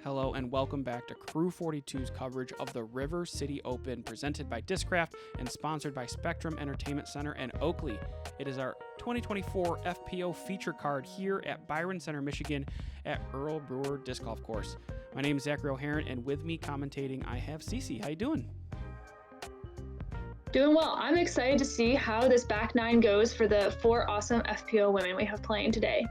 Hello and welcome back to Crew 42's coverage of the River City Open, presented by Discraft and sponsored by Spectrum Entertainment Center and Oakley. It is our 2024 FPO feature card here at Byron Center, Michigan at Earl Brewer Disc Golf Course. My name is Zachary, and with me commentating I have Ceci. How you doing? Doing well. I'm excited to see how this back nine goes for the four awesome FPO women we have playing today.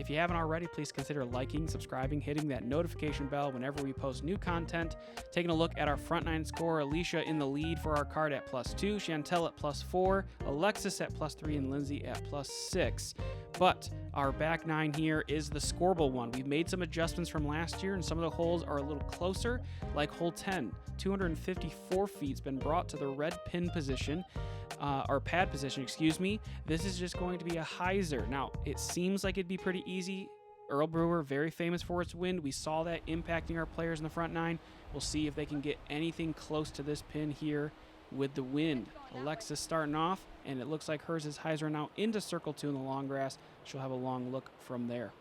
If you haven't already, please consider liking, subscribing, hitting that notification bell whenever we post new content. Taking a look at our front nine score, Alisha in the lead for our card at +2, Chantel at +4, Alexis at +3, and Lindsey at +6. But our back nine here is the scoreable one. We've made some adjustments from last year, and some of the holes are a little closer, like hole 10. 254 feet's been brought to the red pin position, or pad position, excuse me. This is just going to be a hyzer. Now, it seems like it'd be pretty easy. Earl Brewer, very famous for its wind. We saw that impacting our players in the front nine. We'll see if they can get anything close to this pin here with the wind. Alexis starting off, and it looks like hers is hyzer now into circle 2 in the long grass. She'll have a long look from there.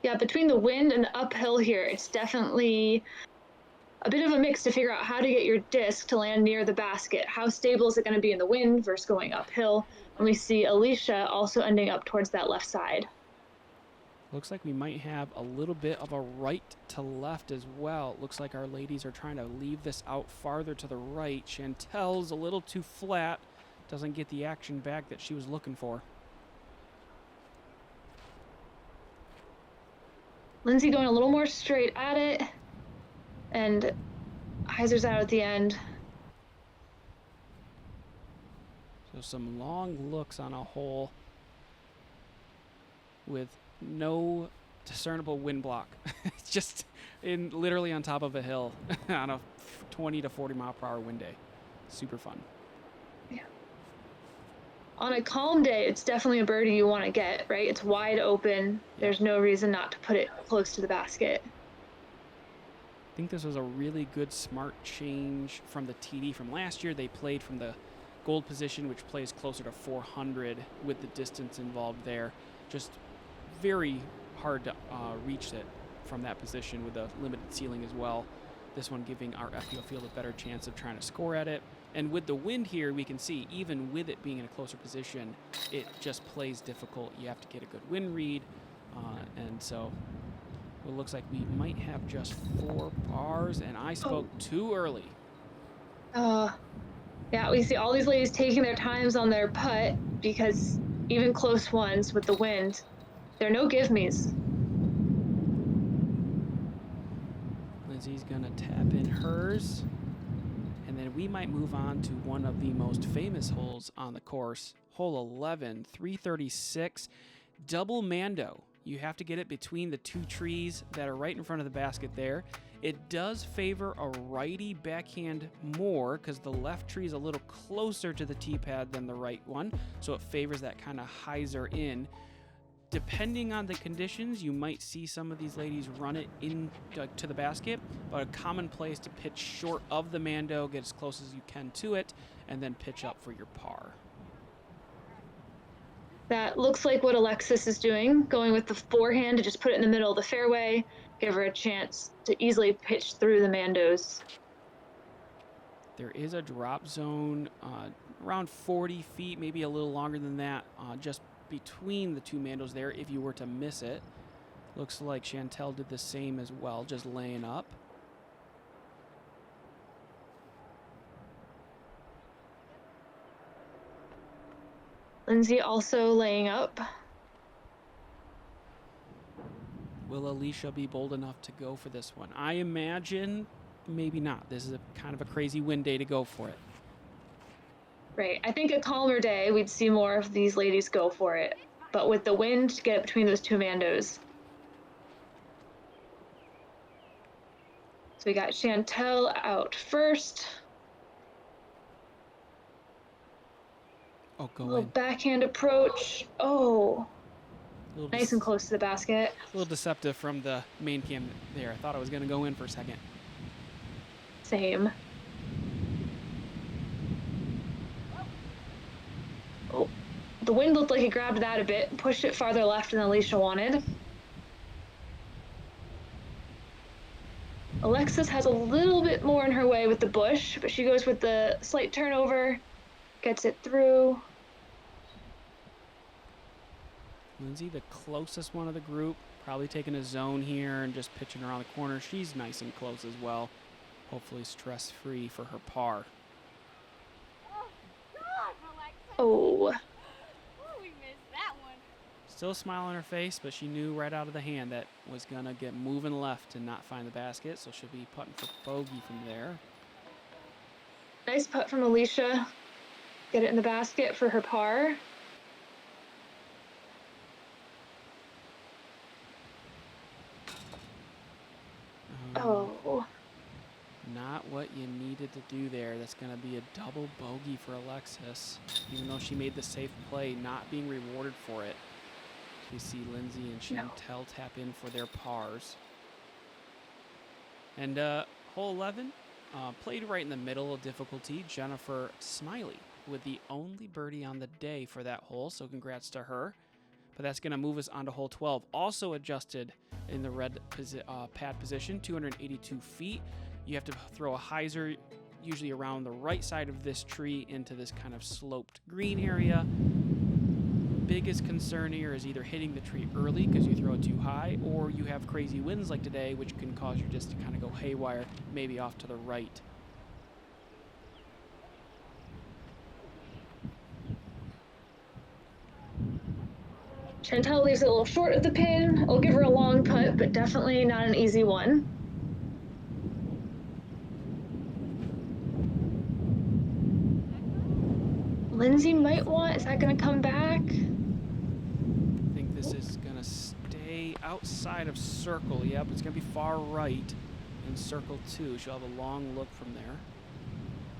Yeah, between the wind and the uphill here, it's definitely a bit of a mix to figure out how to get your disc to land near the basket. How stable is it going to be in the wind versus going uphill? And we see Alisha also ending up towards that left side. Looks like we might have a little bit of a right to left as well. Looks like our ladies are trying to leave this out farther to the right. Chantel's a little too flat. Doesn't get the action back that she was looking for. Lindsey going a little more straight at it. And hyzer's out at the end. So some long looks on a hole with no discernible wind block. It's just literally on top of a hill on a 20 to 40 mile per hour wind day. Super fun. Yeah. On a calm day, it's definitely a birdie you want to get, right? It's wide open. There's no reason not to put it close to the basket. I think this was a really good smart change from the TD from last year. They played from the gold position, which plays closer to 400 with the distance involved there. Just very hard to reach it from that position with a limited ceiling as well. This one giving our FPO field a better chance of trying to score at it. And with the wind here, we can see even with it being in a closer position, it just plays difficult. You have to get a good wind read. And so it looks like we might have just 4 pars, and I spoke too early. Yeah, we see all these ladies taking their times on their putt because even close ones with the wind, they're no give-me's. Lindsey's gonna tap in hers, and then we might move on to one of the most famous holes on the course, hole 11, 336, double mando. You have to get it between the two trees that are right in front of the basket there. It does favor a righty backhand more because the left tree is a little closer to the tee pad than the right one, so it favors that kind of hyzer in. Depending on the conditions, you might see some of these ladies run it in to the basket, but a common play is to pitch short of the mando, get as close as you can to it, and then pitch up for your par. That looks like what Alexis is doing, going with the forehand to just put it in the middle of the fairway, give her a chance to easily pitch through the mandos. There is a drop zone around 40 feet, maybe a little longer than that, just between the two mandos there if you were to miss it. Looks like Chantel did the same as well, just laying up. Lindsey also laying up. Will Alisha be bold enough to go for this one? I imagine maybe not. This is a kind of a crazy wind day to go for it. Right. I think a calmer day, we'd see more of these ladies go for it. But with the wind, to get it between those two mandos. So we got Chantel out first. Oh, go little in. Backhand approach. Oh, nice and close to the basket. A little deceptive from the main cam there. I thought I was going to go in for a second. Same. Oh, the wind looked like it grabbed that a bit, pushed it farther left than Alisha wanted. Alexis has a little bit more in her way with the bush, but she goes with the slight turnover, gets it through. Lindsey, the closest one of the group, probably taking a zone here and just pitching around the corner. She's nice and close as well. Hopefully stress-free for her par. Oh. We missed that one. Still a smile on her face, but she knew right out of the hand that was going to get moving left and not find the basket, so she'll be putting for bogey from there. Nice putt from Alisha. Get it in the basket for her par. Oh. Not what you needed to do there. That's going to be a double bogey for Alexis. Even though she made the safe play, not being rewarded for it. You see Lindsey and Chantel tap in for their pars. And hole 11, played right in the middle of difficulty. Jennifer Smiley with the only birdie on the day for that hole, so congrats to her. But that's going to move us on to hole 12. Also adjusted in the red pad position, 282 feet. You have to throw a hyzer usually around the right side of this tree into this kind of sloped green area. Biggest concern here is either hitting the tree early because you throw it too high, or you have crazy winds like today, which can cause you just to kind of go haywire, maybe off to the right. Chantel leaves it a little short of the pin. I'll give her a long putt, but definitely not an easy one. Lindsey might want, is that going to come back? I think this is going to stay outside of circle. Yep, it's going to be far right in circle 2. She'll have a long look from there.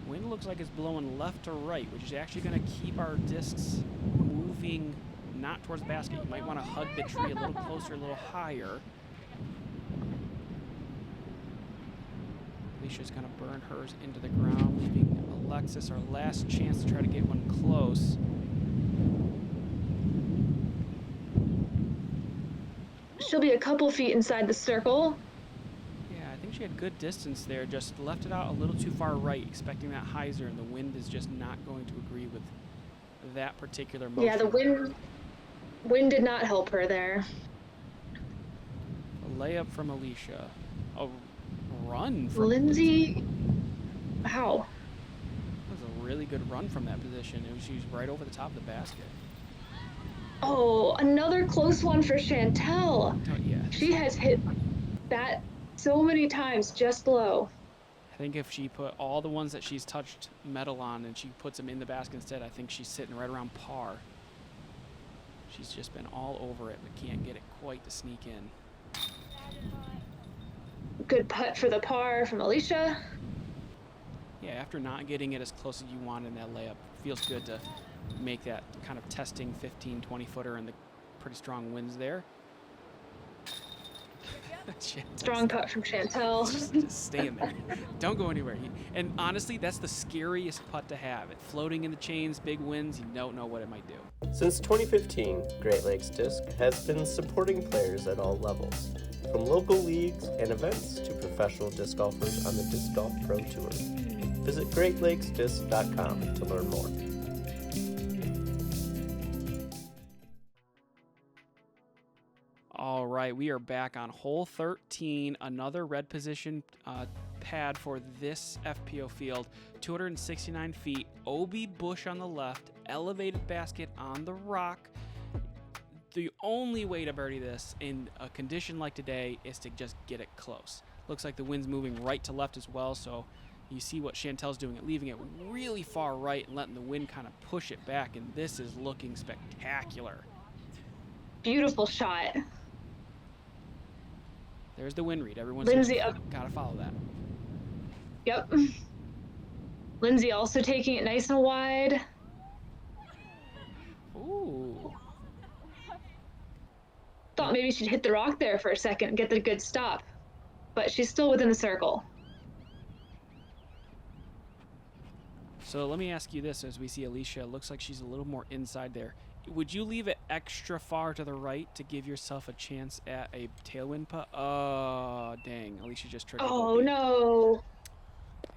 Wind looks like it's blowing left to right, which is actually going to keep our discs moving not towards the basket. You might want to hug the tree a little closer, a little higher. Alicia's going to burn hers into the ground, leaving Alexis our last chance to try to get one close. She'll be a couple feet inside the circle. Yeah, I think she had good distance there, just left it out a little too far right, expecting that hyzer, and the wind is just not going to agree with that particular motion. Yeah, the wind did not help her there. A layup from Alisha. A run from Lindsey. Wow. That was a really good run from that position. She was right over the top of the basket. Oh, another close one for Chantel. Oh, yeah. She has hit that so many times just low. I think if she put all the ones that she's touched metal on and she puts them in the basket instead, I think she's sitting right around par. She's just been all over it, but can't get it quite to sneak in. Good putt for the par from Alisha. Yeah, after not getting it as close as you want in that layup, feels good to make that kind of testing 15, 20 footer and the pretty strong winds there. Strong putt from Chantel. Just stay in there. Don't go anywhere. And honestly, that's the scariest putt to have. It floating in the chains, big winds, you don't know what it might do. Since 2015, Great Lakes Disc has been supporting players at all levels, from local leagues and events to professional disc golfers on the Disc Golf Pro Tour. Visit greatlakesdisc.com to learn more. All right, we are back on hole 13, another red position pad for this FPO field. 269 feet, OB bush on the left, elevated basket on the rock. The only way to birdie this in a condition like today is to just get it close. Looks like the wind's moving right to left as well, so you see what Chantel's doing, leaving it really far right and letting the wind kind of push it back, and this is looking spectacular. Beautiful shot. There's the wind read. Everyone's got to follow that. Yep. Lindsey also taking it nice and wide. Ooh. Thought maybe she'd hit the rock there for a second and get the good stop, but she's still within the circle. So let me ask you this, as we see Alisha, looks like she's a little more inside there. would you leave it extra far to the right to give yourself a chance at a tailwind putt? Oh, dang. Alicia just triggered Oh, OB. no.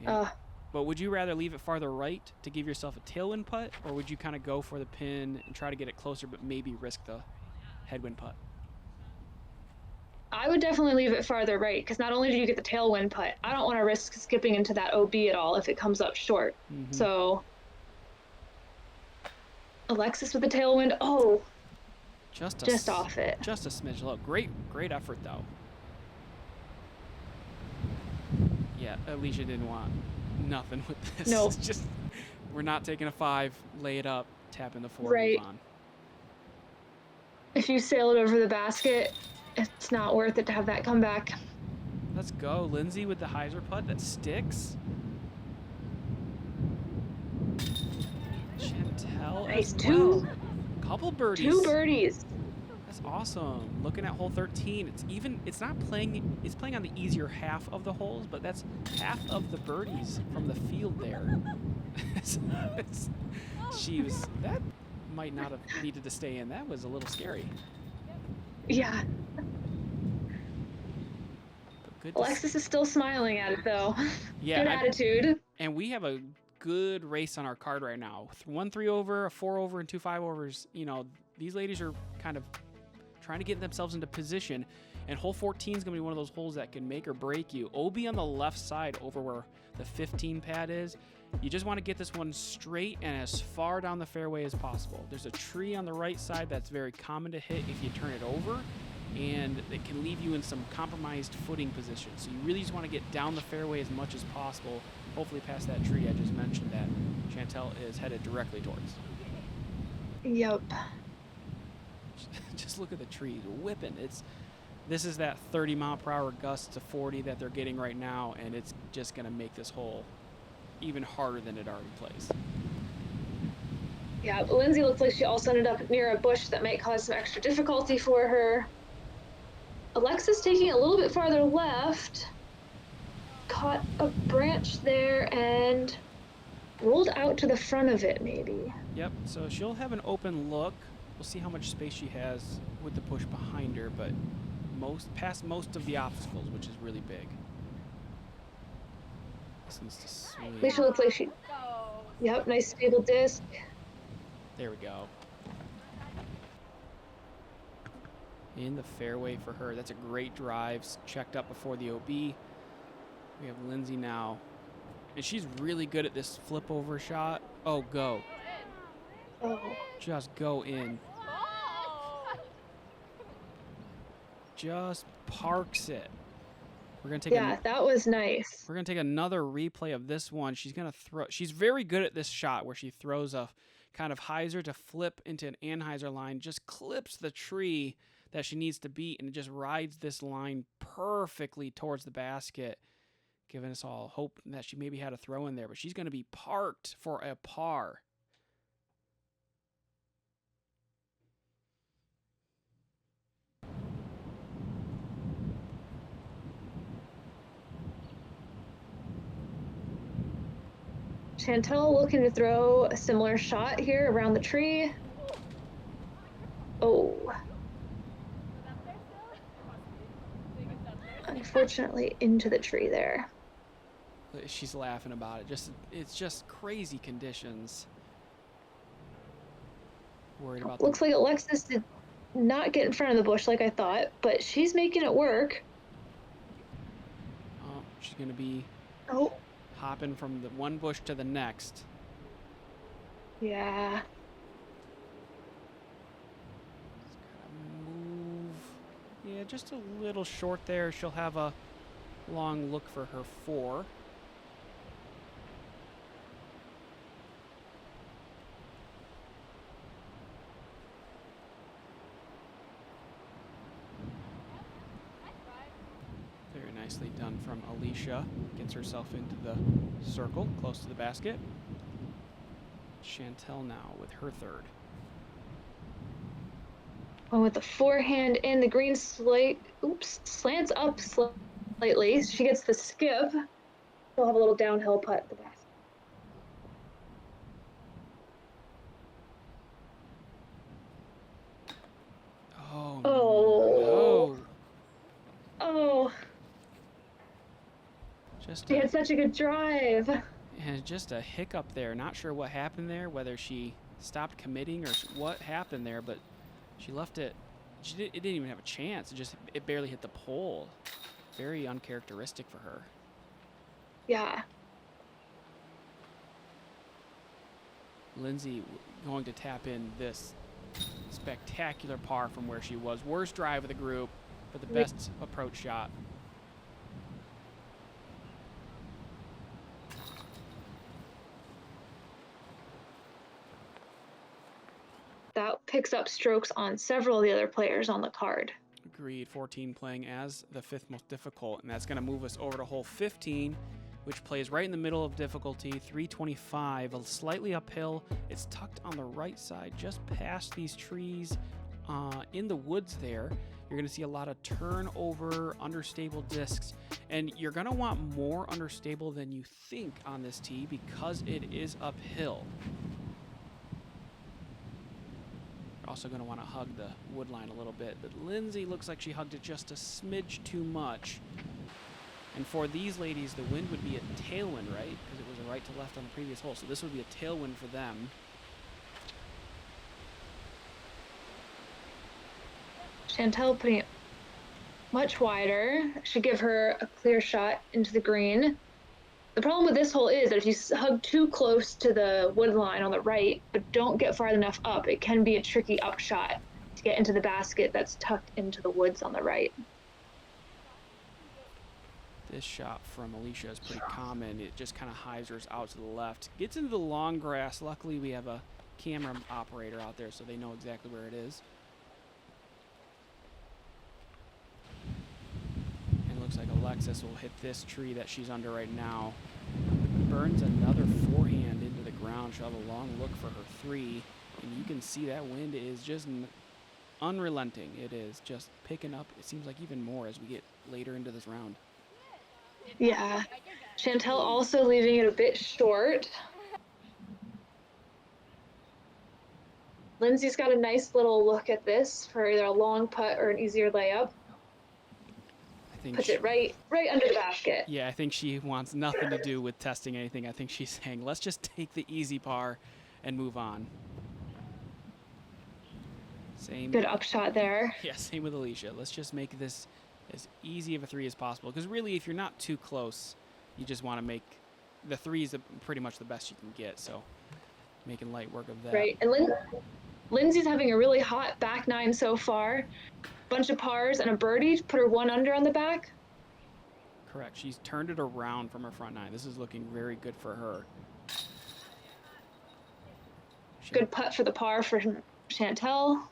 Yeah. But would you rather leave it farther right to give yourself a tailwind putt, or would you kind of go for the pin and try to get it closer but maybe risk the headwind putt? I would definitely leave it farther right, because not only do you get the tailwind putt, I don't want to risk skipping into that OB at all if it comes up short. So, Alexis with the tailwind. Oh, just off it. Just a smidge low. Great effort, though. Yeah, Alicia didn't want nothing with this. Nope. It's just, we're not taking a 5, lay it up, tap in the 4, Right. move on. If you sail it over the basket, it's not worth it to have that come back. Let's go. Lindsey with the hyzer putt that sticks. Chantel Nice. as well. Couple birdies. 2 birdies. That's awesome. Looking at hole 13, it's playing on the easier half of the holes, but that's half of the birdies from the field there. That might not have needed to stay in. That was a little scary. Yeah. But good. Alexis is still smiling at it, though. Yeah. Good attitude. And we have a good race on our card right now. 1 3 over, a 4 over, and 2 5 overs. You know, these ladies are kind of trying to get themselves into position. And hole 14 is going to be one of those holes that can make or break you. OB on the left side over where the 15 pad is. You just want to get this one straight and as far down the fairway as possible. There's a tree on the right side that's very common to hit if you turn it over, and it can leave you in some compromised footing position. So you really just want to get down the fairway as much as possible, hopefully past that tree I just mentioned that Chantel is headed directly towards. Yep. Just look at the trees whipping. This is that 30-mile-per-hour gust to 40 that they're getting right now, and it's just going to make this hole even harder than it already plays. Yeah, but Lindsey looks like she also ended up near a bush that might cause some extra difficulty for her. Alexis taking a little bit farther left, caught a branch there and rolled out to the front of it, maybe. Yep, so she'll have an open look. We'll see how much space she has with the push behind her, but past most of the obstacles, which is really big. This needs to swing. Alicia looks like she... Yep, nice stable disc. There we go. In the fairway for her. That's a great drive. Checked up before the OB. We have Lindsey now. And she's really good at this flip over shot. Oh, go. Oh. Just go in. Just parks it. We're gonna take that was nice. We're gonna take another replay of this one. She's gonna throw. She's very good at this shot where she throws a kind of hyzer to flip into an anhyzer line, just clips the tree that she needs to beat, and it just rides this line perfectly towards the basket, giving us all hope that she maybe had a throw in there. But she's gonna be parked for a par. Chantel looking to throw a similar shot here around the tree. Oh. Unfortunately, into the tree there. She's laughing about it. It's just crazy conditions. Worried about. Looks like Alexis did not get in front of the bush like I thought, but she's making it work. Oh, she's gonna be. Oh. Hopping from the one bush to the next. Yeah. Move. Yeah, just a little short there. She'll have a long look for her 4. Very nicely done from Alisha. Gets herself into the circle, close to the basket. Chantel now with her 3rd. Oh, with the forehand and the green slants up slightly. She gets the skip. She'll have a little downhill putt at the basket. She had such a good drive. And just a hiccup there. Not sure what happened there, whether she stopped committing or what happened there, but she left it. It didn't even have a chance. It barely hit the pole. Very uncharacteristic for her. Yeah. Lindsey going to tap in this spectacular par from where she was. Worst drive of the group, but the best approach shot. That picks up strokes on several of the other players on the card. Agreed. 14 playing as the 5th most difficult, and that's going to move us over to hole 15, which plays right in the middle of difficulty, 325, slightly uphill. It's tucked on the right side, just past these trees in the woods there. You're going to see a lot of turnover, understable discs, and you're going to want more understable than you think on this tee because it is uphill. You're also going to want to hug the wood line a little bit, but Lindsey looks like she hugged it just a smidge too much. And for these ladies, the wind would be a tailwind, right? Because it was a right to left on the previous hole, so this would be a tailwind for them. Chantel putting it much wider. Should give her a clear shot into the green. The problem with this hole is that if you hug too close to the wood line on the right, but don't get far enough up, it can be a tricky up shot to get into the basket that's tucked into the woods on the right. This shot from Alisha is pretty common. It just kind of hyzers out to the left. Gets into the long grass. Luckily, we have a camera operator out there, so they know exactly where it is. And it looks like Alexis will hit this tree that she's under right now. Burns another forehand into the ground. She'll have a long look for her 3. And you can see that wind is just unrelenting. It is just picking up. It seems like even more as we get later into this round. Yeah. Chantel also leaving it a bit short. Lindsey's got a nice little look at this for either a long putt or an easier layup. I think Puts it right under the basket. Yeah, I think she wants nothing to do with testing anything. I think she's saying, let's just take the easy par and move on. Same. Good upshot there. Yeah, same with Alisha. Let's just make this as easy of a 3 as possible. Because really, if you're not too close, you just want to make the 3 is pretty much the best you can get. So making light work of that. Right. And Lindsey's having a really hot back 9 so far. Bunch of pars and a birdie. Put her 1 under on the back. Correct. She's turned it around from her front 9. This is looking very good for her. Good putt for the par for Chantel.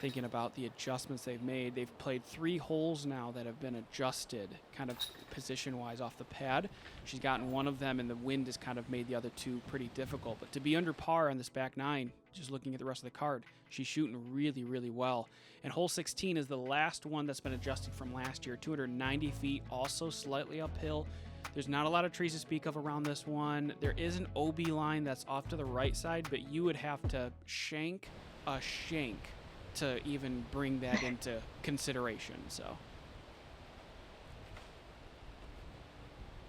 Thinking about the adjustments they've made. They've played 3 holes now that have been adjusted kind of position-wise off the pad. She's gotten 1 of them, and the wind has kind of made the other 2 pretty difficult. But to be under par on this back 9, just looking at the rest of the card, she's shooting really, really well. And hole 16 is the last one that's been adjusted from last year. 290 feet, also slightly uphill. There's not a lot of trees to speak of around this one. There is an OB line that's off to the right side, but you would have to shank a shank to even bring that into consideration. So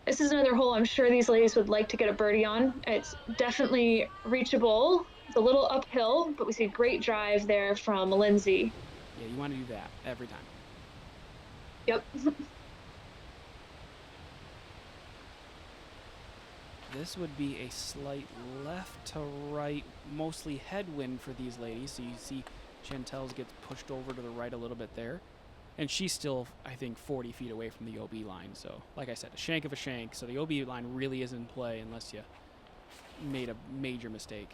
this is another hole I'm sure these ladies would like to get a birdie on. It's definitely reachable. It's a little uphill, but we see a great drive there from Lindsey. Yeah, you want to do that every time. Yep. This would be a slight left to right, mostly headwind for these ladies. So you see Chantel's gets pushed over to the right a little bit there. And she's still, I think, 40 feet away from the OB line. So, like I said, a shank of a shank. So the OB line really is in play unless you made a major mistake.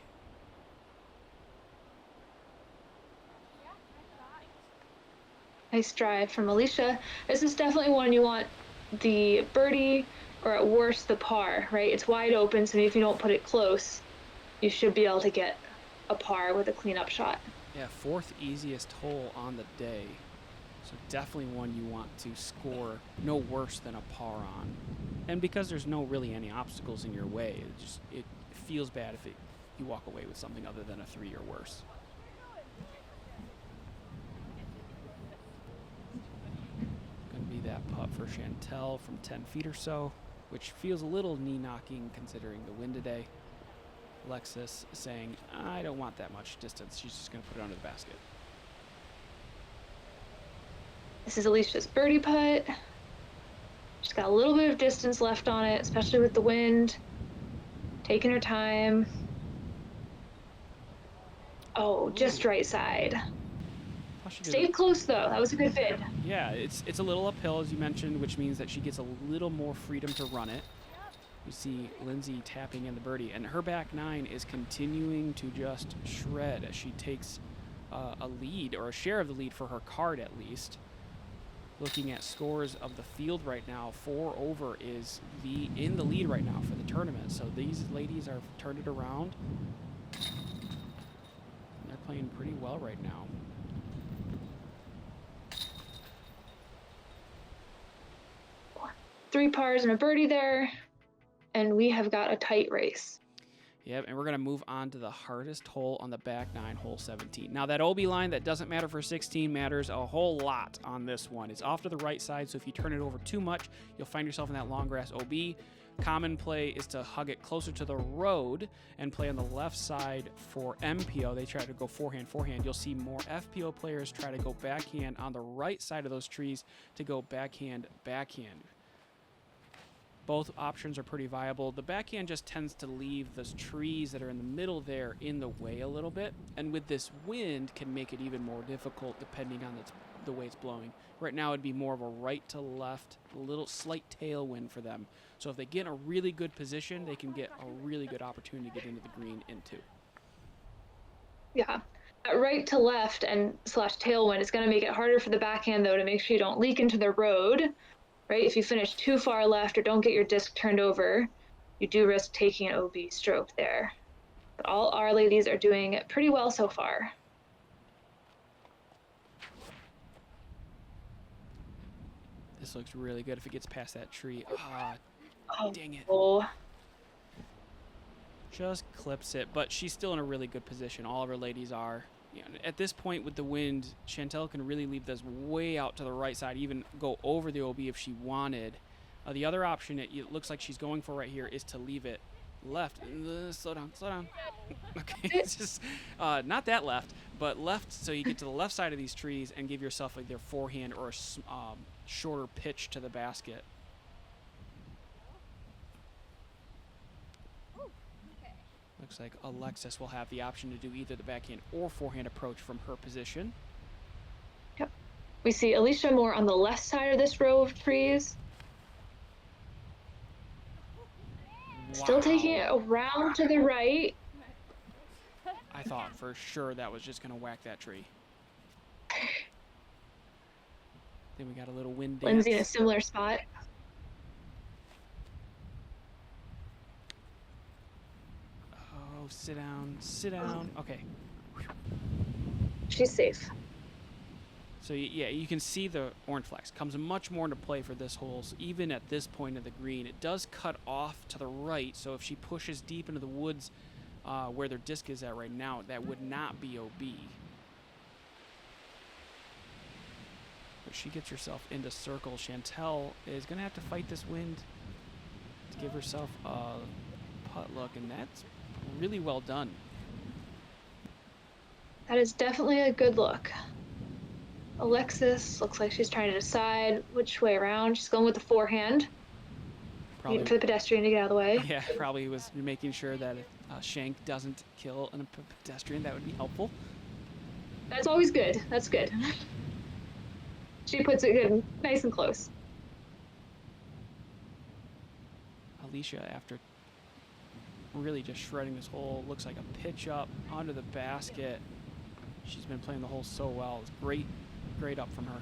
Nice drive from Alisha. This is definitely one you want the birdie or at worst the par, right? It's wide open, so if you don't put it close, you should be able to get a par with a cleanup shot. Yeah, 4th easiest hole on the day. So definitely one you want to score no worse than a par on. And because there's no really any obstacles in your way, it feels bad if you walk away with something other than a 3 or worse. Gonna be that putt for Chantel from 10 feet or so, which feels a little knee-knocking considering the wind today. Alexis saying, I don't want that much distance. She's just going to put it under the basket. This is Alisha's birdie putt. She's got a little bit of distance left on it, especially with the wind. Taking her time. Oh, just right side. Stayed close though. That was a good bid. Yeah, it's a little uphill as you mentioned, which means that she gets a little more freedom to run it. You see Lindsey tapping in the birdie, and her back nine is continuing to just shred as she takes a lead, or a share of the lead for her card at least. Looking at scores of the field right now, 4 over is in the lead right now for the tournament. So these ladies are turned it around. And they're playing pretty well right now. Three pars and a birdie there, and we have got a tight race. Yep, and we're going to move on to the hardest hole on the back nine, hole 17. Now, that OB line that doesn't matter for 16 matters a whole lot on this one. It's off to the right side, so if you turn it over too much, you'll find yourself in that long grass OB. Common play is to hug it closer to the road and play on the left side for MPO. They try to go forehand. You'll see more FPO players try to go backhand on the right side of those trees to go backhand. Both options are pretty viable. The backhand just tends to leave those trees that are in the middle there in the way a little bit, and with this wind can make it even more difficult depending on the way it's blowing. Right now it'd be more of a right to left, a little slight tailwind for them. So if they get in a really good position, they can get a really good opportunity to get into the green into. Yeah, that right to left and slash tailwind is going to make it harder for the backhand though to make sure you don't leak into the road. Right, if you finish too far left or don't get your disc turned over, you do risk taking an OB stroke there. But all our ladies are doing pretty well so far. This looks really good if it gets past that tree. Dang it. Oh. Just clips it, but she's still in a really good position. All of her ladies are. You know, at this point with the wind, Chantel can really leave this way out to the right side, even go over the OB if she wanted. The other option it looks like she's going for right here is to leave it left. Slow down. Okay, it's just not that left, but left so you get to the left side of these trees and give yourself either forehand or a shorter pitch to the basket. Looks like Alexis will have the option to do either the backhand or forehand approach from her position. Yep. We see Alisha more on the left side of this row of trees. Wow. Still taking it around to the right. I thought for sure that was just going to whack that tree. Then we got a little wind dance. Lindsey in a similar spot. Sit down. Okay. She's safe. So yeah, you can see the orange flags comes much more into play for this hole. So even at this point of the green, it does cut off to the right. So if she pushes deep into the woods where their disc is at right now, that would not be OB. But she gets herself into circle. Chantel is going to have to fight this wind to give herself a putt look, and that's really well done. That is definitely a good look. Alexis looks like she's trying to decide which way around. She's going with the forehand. Waiting for the pedestrian to get out of the way. Yeah, probably was making sure that if shank doesn't kill a pedestrian, that would be helpful. That's always good. That's good. She puts it good, nice and close. Alisha, after really just shredding this hole, looks like a pitch up onto the basket. She's been playing the hole so well. It's great up from her.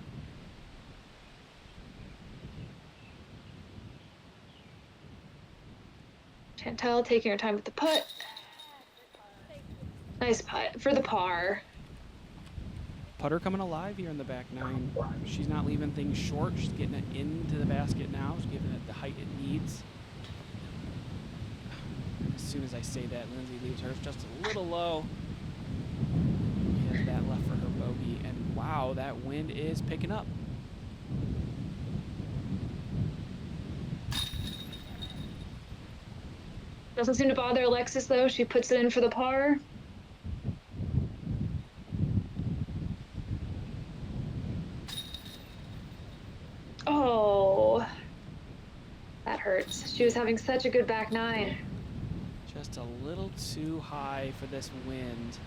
Chantel taking her time with the putt. Nice putt for the par. Putter coming alive here in the back nine. She's not leaving things short. She's getting it into the basket now. She's giving it the height it needs. As soon as I say that, Lindsey leaves hers just a little low. She has that left for her bogey, and wow, that wind is picking up. Doesn't seem to bother Alexis though. She puts it in for the par. Oh, that hurts. She was having such a good back nine. Just a little too high for this wind.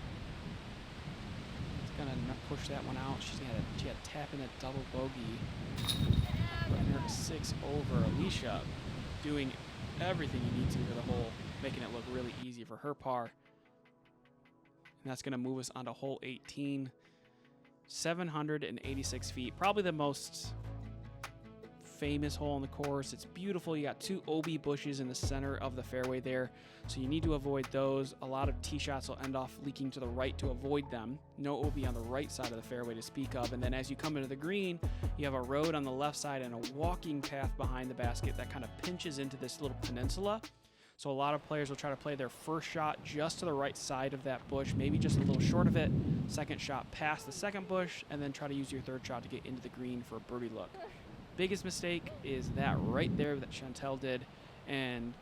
It's gonna push that one out. She had to tap in a double bogey. Putting her to 6 over. Alisha doing everything you need to for the hole, making it look really easy for her par. And that's gonna move us onto hole 18. 786 feet. Probably the most famous hole on the course. It's beautiful. You got 2 OB bushes in the center of the fairway there, so you need to avoid those. A lot of tee shots will end off leaking to the right to avoid them. No OB on the right side of the fairway to speak of. And then as you come into the green, you have a road on the left side and a walking path behind the basket that kind of pinches into this little peninsula. So a lot of players will try to play their first shot just to the right side of that bush, maybe just a little short of it. Second shot past the second bush, and then try to use your third shot to get into the green for a birdie look. Biggest mistake is that right there that Chantel did, and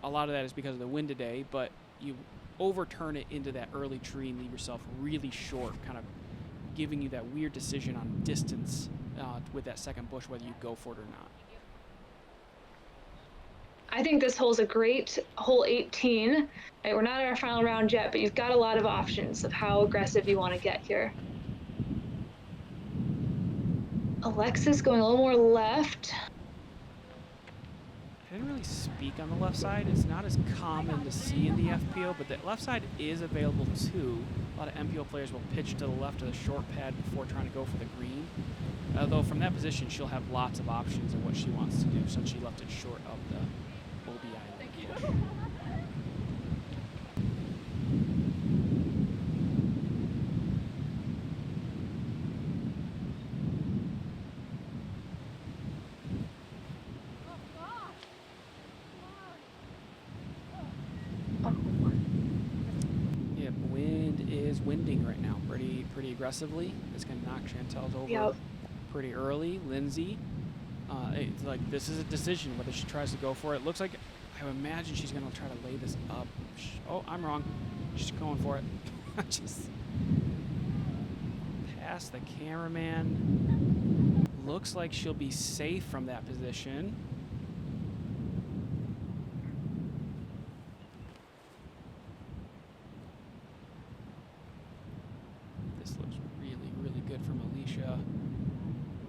a lot of that is because of the wind today, but you overturn it into that early tree and leave yourself really short, kind of giving you that weird decision on distance with that second bush, whether you go for it or not. I think this hole's a great hole 18. Right, we're not in our final round yet, but you've got a lot of options of how aggressive you want to get here. Alexis going a little more left. I didn't really speak on the left side. It's not as common to see in the FPO, but the left side is available too. A lot of MPO players will pitch to the left of the short pad before trying to go for the green. Although from that position, she'll have lots of options in what she wants to do, since she left it short of the OB island. Winding right now pretty aggressively. It's going to knock Chantel's over pretty early. Lindsey, it's like this is a decision whether she tries to go for it. Looks like I would imagine she's going to try to lay this up. Oh, I'm wrong. She's going for it. Just past the cameraman. Looks like she'll be safe from that position.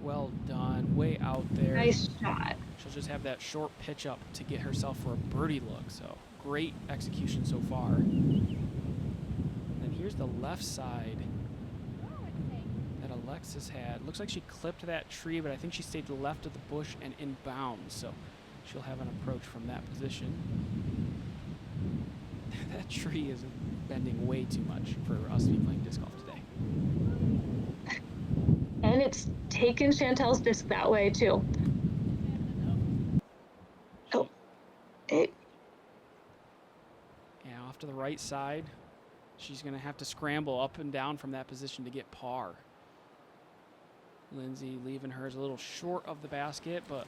Well done, way out there. Nice shot. She'll just have that short pitch up to get herself for a birdie look. So great execution so far. And then here's the left side that Alexis had. Looks like she clipped that tree, but I think she stayed to the left of the bush and in bounds. So she'll have an approach from that position. That tree is bending way too much for us to be playing disc golf today. And it's taken Chantel's disc that way too. Oh, Yeah, off to the right side. She's going to have to scramble up and down from that position to get par. Lindsey leaving hers a little short of the basket, but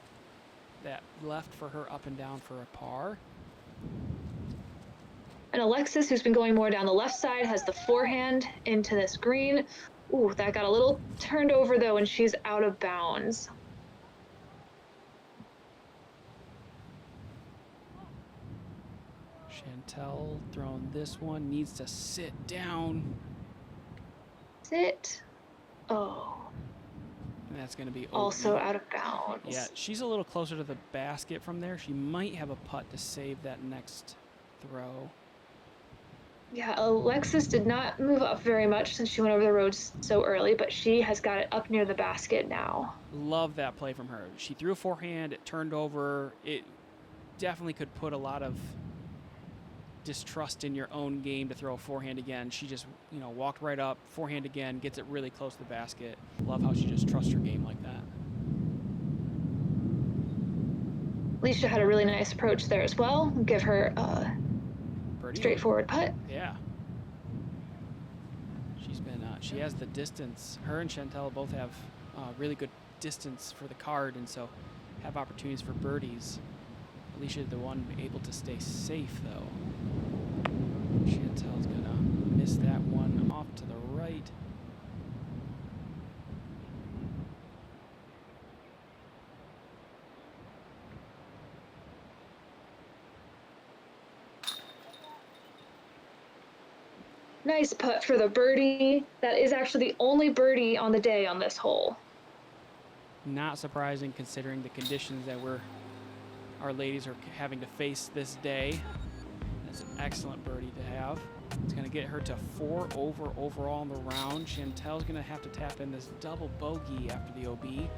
that left for her up and down for a par. And Alexis, who's been going more down the left side, has the forehand into this green. Ooh, that got a little turned over though, and she's out of bounds. Chantel throwing this one, needs to sit down. Sit. Oh. And that's going to be also out of bounds. Yeah, she's a little closer to the basket from there. She might have a putt to save that next throw. Yeah, Alexis did not move up very much since she went over the road so early, but she has got it up near the basket now. Love that play from her. She threw a forehand, it turned over. It definitely could put a lot of distrust in your own game to throw a forehand again. She just, walked right up, forehand again, gets it really close to the basket. Love how she just trusts her game like that. Alisha had a really nice approach there as well. Give her straightforward putt. Yeah. She's been, she has the distance. Her and Chantel both have really good distance for the card, and so have opportunities for birdies. Alisha, the one able to stay safe, though. Chantel's gonna miss that one off to the right. Nice putt for the birdie. That is actually the only birdie on the day on this hole. Not surprising considering the conditions that our ladies are having to face this day. That's an excellent birdie to have. It's going to get her to 4 over overall in the round. Chantel's going to have to tap in this double bogey after the OB,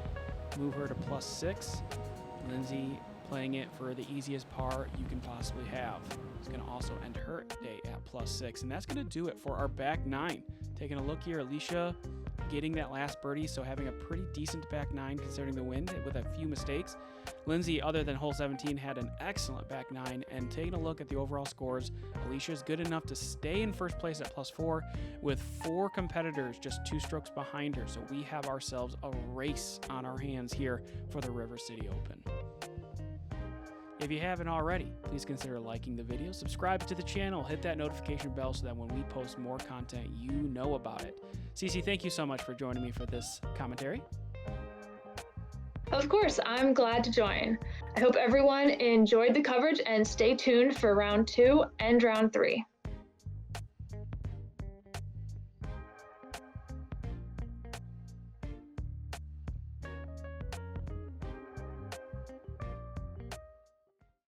move her to +6. Lindsey playing it for the easiest par you can possibly have. It's going to also end her day at +6, and that's going to do it for our back 9. Taking a look here, Alisha getting that last birdie, so having a pretty decent back 9 considering the wind with a few mistakes. Lindsey, other than hole 17, had an excellent back 9, and taking a look at the overall scores, Alisha is good enough to stay in first place at +4 with 4 competitors just 2 strokes behind her, so we have ourselves a race on our hands here for the River City Open. If you haven't already, please consider liking the video, subscribe to the channel, hit that notification bell so that when we post more content, you know about it. Ceci, thank you so much for joining me for this commentary. Of course, I'm glad to join. I hope everyone enjoyed the coverage and stay tuned for round 2 and round 3.